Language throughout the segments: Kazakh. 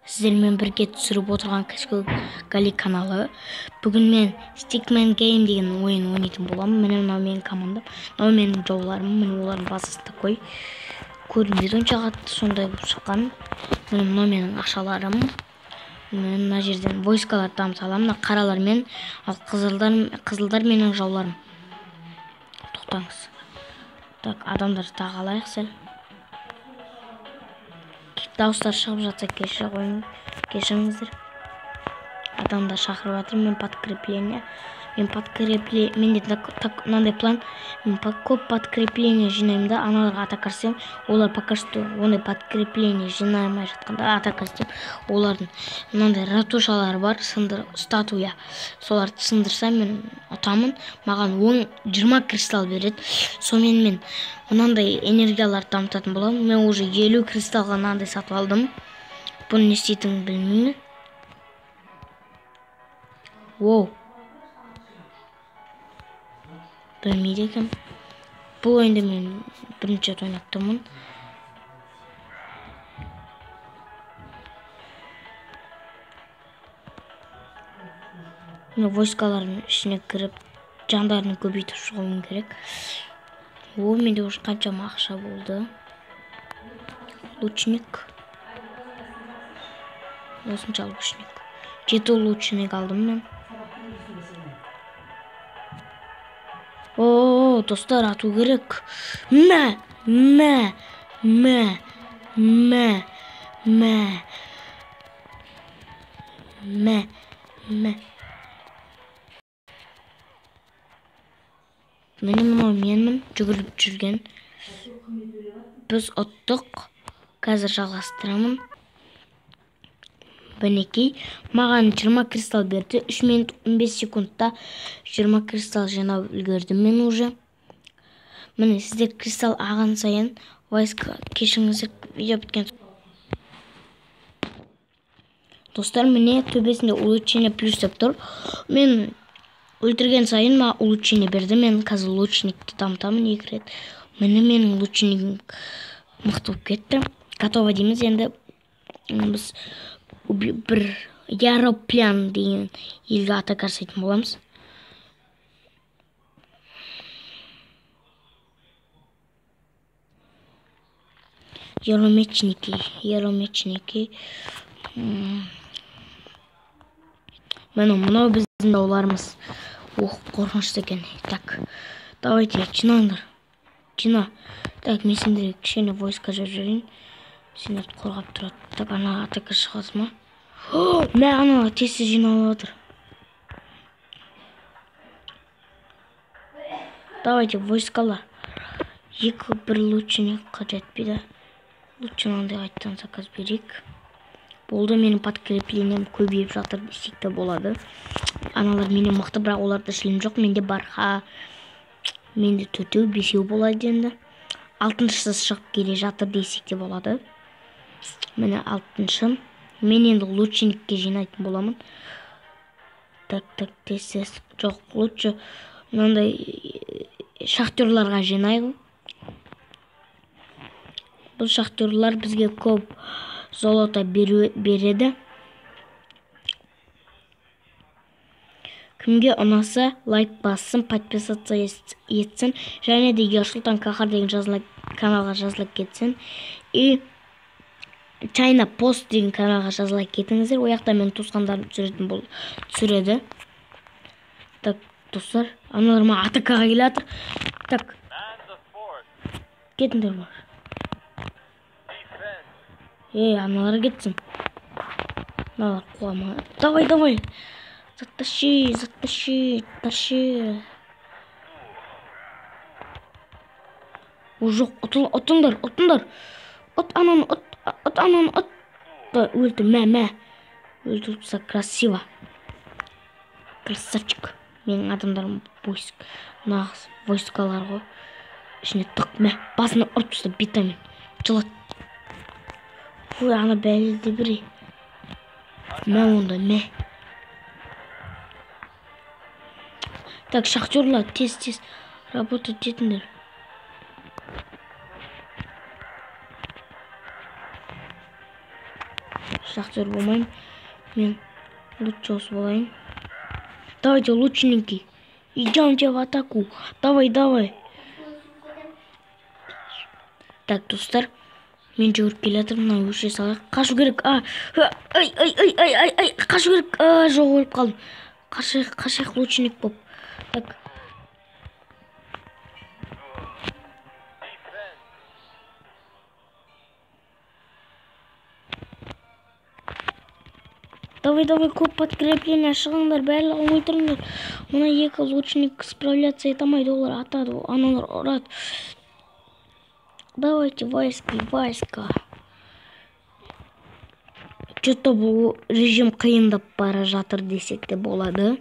Сіздермен бірге түсіріп отырған кешкі Гали каналы. Бүгін мен Stickman Game деген ойын ойнайтын боламын. Міне мынау менің командам, мынау менің жауларым, міне олардың базасы такой. Көрінбейді онша қатты, сондай болып шыққан. Міне мынау менің ақшаларым. Мына жерден войскаларды дамыта аламын. Мына қаралар мен, ал қызылдар менің жауларым. Тоқтаңыз. Так, адамдар тағы алайық сәл. Дауыстар шығып жатса кешіріңіздер. Адамдар шақырып жатыр. Мен подкрепление. Менде мынандай план. Мен көп подкрепление жинаймын да, аналарға атака жасаймын. Олар пока что ондай подкрепление жинамай жатқанда атака жасап, олардың мынандай ратушалары бар, статуя. Соларды сындырсам мен ұтамын. Маған 20 кристалл береді. Сонымен мен мынандай энергияларды дамытатын боламын. Мен уже 50 кристаллға мынандай сатып алдым. Бұны не істейтінін білмеймін. Воу. Білмейді екен. Бұл ойында мен бірінші рет ойнап тұрмын. Мен войскалардың ішіне кіріп, жандарын көбейтіп шығуым керек. О, менде уже қаншама ақша болды. Лучник. Осынша лучник. 7 лучник алдым мен. О, достар, ату керек. Мә. Менмін жүгіріп жүрген. Біз ұттық. Қазір жалғастырамын. Бәнекей, маған 20 кристалл берді. 3 минут 15 секундта 20 кристалл жинап үлгердім мен уже. Міне, сіздер кристалл аған сайын войска кешіңіздер, видео біткен. Достар, міне төбесінде улучшение плюс деп тұр. Мен өлтірген сайын ма улучшение берді. Мен қазір лучникті дамытамын 2 рет. Міне менің лучнигім мықты болып кетті. Готово дейміз. Енді біз бір Яроплян деген елге атака жасайтын боламыз. Яромечники. Мынау біздің жауларымыз. Ох, қорқынышты екен. Так, давайте, жинаңдар. Жина. Так, мен сендерге кішкене войска жүрейін. Сендерді қорғап тұрады. Так, ана атака шығасыз ма? Мә, ана тесті жиналып отыр. Давайте, войскалар. Бір лучник жетпейді. Лучше мынандай қайттан заказ берейік. Болды, менің подкреплением көбейіп жатыр десек те болады. Аналар менен мықты, бірақ оларда шілім жоқ. Менде бар. Менде 4-еу, 5-еу болады енді. 6-шысы шығып келе жатыр десек те болады. Міне 6-шы. Мен енді лучникке жинайтын боламын. Так, тез. Жоқ, лучше мынандай шахтерларға жинайық. Бұл шахтерлар бізге көп золото береді. Кімге ұнаса лайк бассын, подписаться етсін. Және де Ерсұлтан Кахар деген каналға жазылып кетсін. И China Post деген каналға жазылып кетіңіздер. Ояқта мен туысқандарым түсіреді. Так, достар, аналар ма атакаға келе жатыр. Так, кетіңдер бар. Аналар кетсін. Аналар қуама. Давай. Затащи. Жоқ, ұтыңдар. Ұт ананы. Өлді, мә. Өлді, красиво. Красавчик. Менің адамдарым нағыз войскалар ғой. Ішіне тұқ, мә. Басына ұртыста битамен. Жылат. Ана бәлді бірі. Мә онда, мә. Так, шахтерлар, тез работать етіңдер. Шахтер болмайым. Мен лучшосы болайын. Давайте лучники. Идемте в атаку. Давай. Так, достар. Мен жүгіріп келе жатырмын. Мына өше салайық. Қашу керек. Ай. Қашу керек. Жоқ, өліп қалдым. Қашайық лучник боп. Так. Давай, көп подкрепление шығыңдар, барлығын өлтіріңдер. Мына екі лучник справляться етамайды, олар атады, аналар ұрады. Давайте войска. Что-то бұл режим қиындап бара жатыр десек те болады.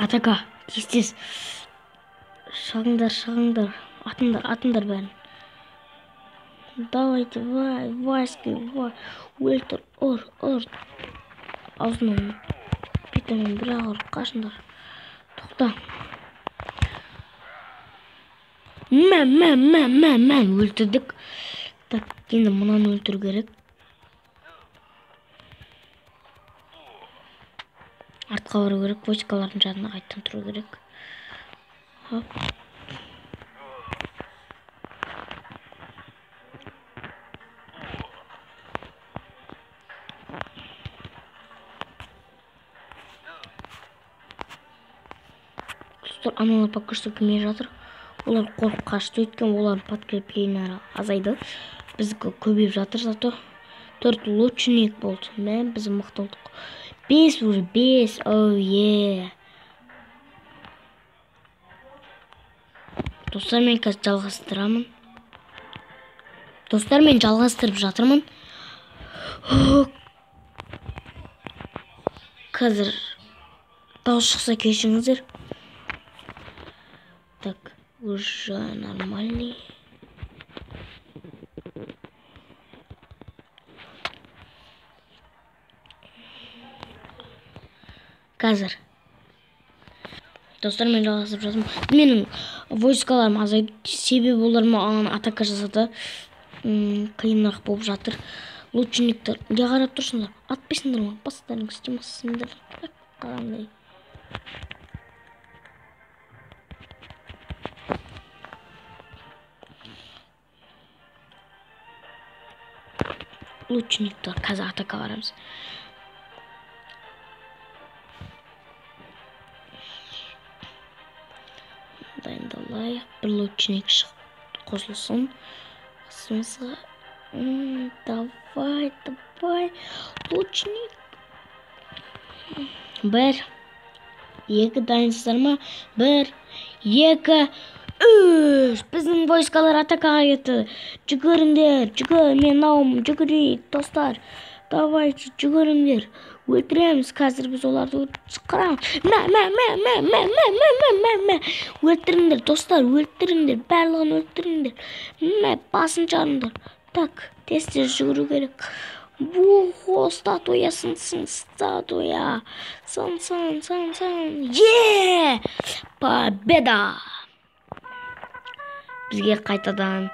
Атака, тез. Шығыңдар. Атыңдар бәрін. Давайте, войска, өлтір, ұр. Аузынан питамен бір ағыр қашындар. Тоқта. Мән, өлтірдік. Так, енді мұнан өлтір керек. Артқа бару керек, войскалардың жанына қайттан тұру керек. Хоп. Достар, аналар пока что келмей жатыр. Олар қорқып қашты, өйткені олардың подкреплениялары азайды. Біздікі көбейіп жатыр, зато 4 лучник болды. Мен біз мықты болдық. 5 уже, 5. Оу, Достар, мен қазір жалғастырамын. Достар, мен жалғастырып жатырмын. Қазір дауыс шықса кешіңіздер. Так, уже нормальный. Қазір. Достар, мен жалғастырып жатырмын. Менің войскаларым азайды. Себебі олар маған атака жасады. Қиынырақ болып жатыр. Лучниктер, не қарап тұрсыңдар? Атпайсыңдар ма? Бастарыңыз істемейсіңдер. Қандай. Лучниктер, қазір атака барамыз. Дайындалайық. Бір лучник қосылсын. Қысымызға. Давай. Лучник. 1, 2, дайынсыздар ма? 1, 2, 3. Біздің войскалар атакаға кетті. Жүгіріңдер. Мен ауым жүгірейік, достар. Давайте, жүгіріңдер. Өлтіреміз, қазір біз оларды шықырамыз. Өлтіріңдер, достар, өлтіріңдер. Барлығын өлтіріңдер. Басын жарыңдар. Так, тез жүгіру керек. Во, статуя сын. Статуя. Сын. Победа! Бізге қайтадан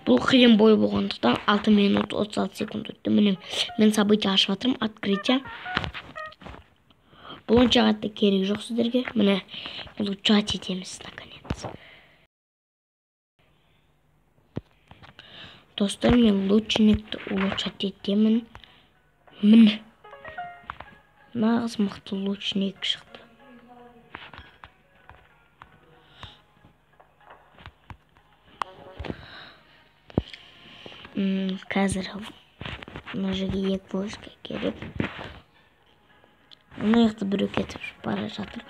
бұл қиын бой болғандықтан 6 минут 36 секунд өтті. Мен события ашып жатырмын, открытие. Бұл онша қатты керек жоқ сіздерге. Міне, улучшать етеміз наконец. Достар, мен лучникті улучшать етемін. Міне. Нағыз мықты лучник шықты. Қазір мына жерге 2 войска керек. Мына жақта біреу кетіп бара жатыр.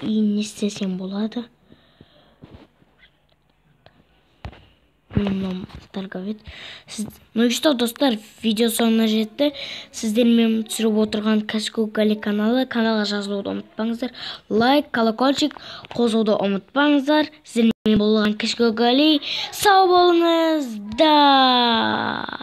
И не істесем болады. Мынам торговец. Ну и что, достар, видео соңына жетті. Сіздер мен түсіріп отырған Кашкоукали каналға жазылуды ұмытпаңыздар. Лайк, колокольчик қосуды ұмытпаңыздар. Сіздер мен болған Кашкоукали. Сау болыңыз. Да.